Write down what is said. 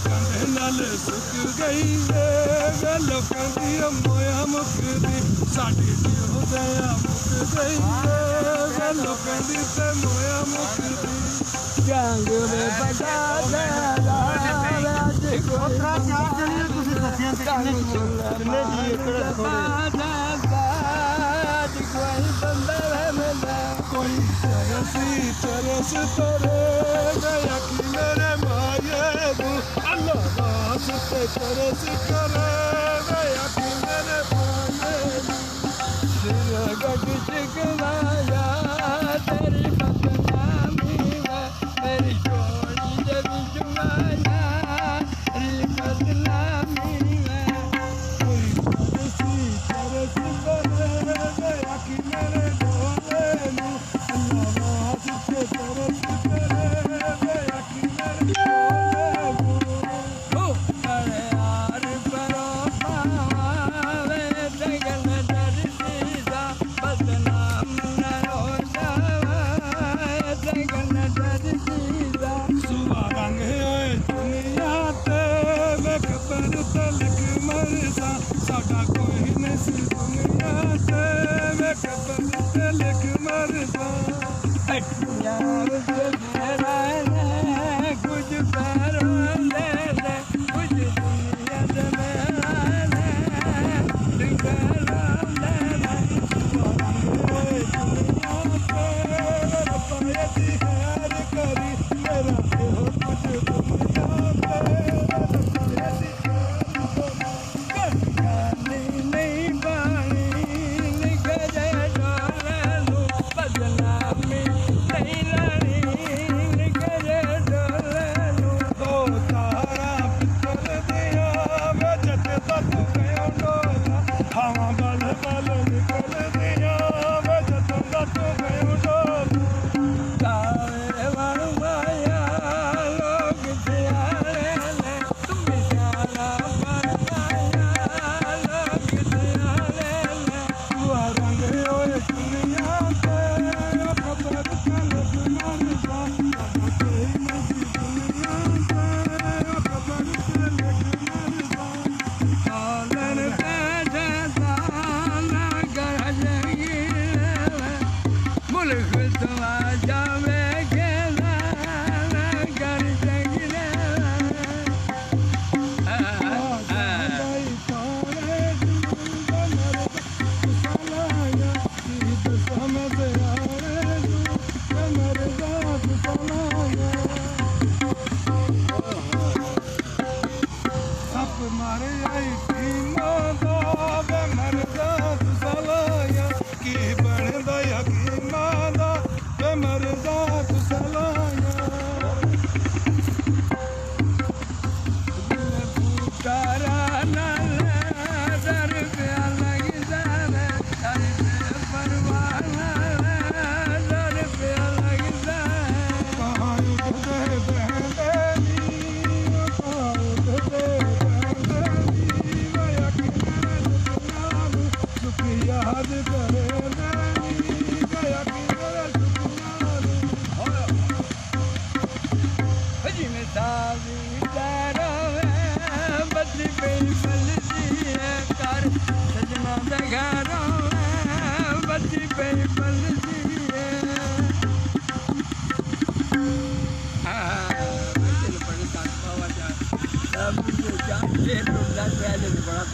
कंधे नाल सुक गई वे लोकां दी मोया मुकदी साडी दियो दया मुक गई वे लोकां दी ते मोया मुकदी जंग में बड़ा दया आज कोतरा चार जणियां तुसीं दसियां ते किन्ने जी एकड़ थोड़े कोई बंदा मिला कोई तरस तेरे गया कि मेरे माये तू अल्लाह वास्ते तरस करे गया कि मेरे माये दिल गट चिकनाया तेरी बदनामी है मेरी जोड़ी जब जुमाया तेरी बदनामी है कोई तरस करे गया कि मेरे बोले नू अल्लाह वास्ते तरस करे गया कि मेरे बोले नू ओ करे यार परो पावे जगन दर्शीदा बदनाम न हो जावे जगन दर्शीदा सुबह रंग होए दुनिया ते मैं खबर तलक मरदा साडा कोई नहीं दुनिया ते मैं खबर तलक मरदा यार तेरा ने कुछ पैरों ले ले कुछ दुनिया से मेरा ने पैरों ले ले दुनिया पे रपायती हैर करी मेरा हो कुछ दुनिया पे रपायती नहीं पानी निकले डोले लू बदनामी नहीं लानी निकले डोले लू दो तारा पितल दिया मैं जते तक गयो डोला हवा बल बल निकल दिया मैं जते तक गयो डोला तारे वालू माया लोग सियारे ने तुम सियारा पर माया लोग सियारे ने हुआ रंग होए दुनिया पे खबर तलब मरदा कोई नहीं दुनिया पे खबर तलब मरदा आलन पे जाना गरज मुल्क तुआ जावे खेला कर जगले मारे आई थी मादा वे मरदा तू सलाया की बनदा यकी मादा वे मरदा तू सलाया तारा नाल दर पे लग जावे दर पे परवाना दर पे लग जावे कहाँ उठते बहते याद करे गया कि मेरा जी में सावी तारा बदली पे बलदी है कर सजना दा घर बदली पे बलदी है चल बड़े साथ बाबा जा सब जो जान ले तो बड़ा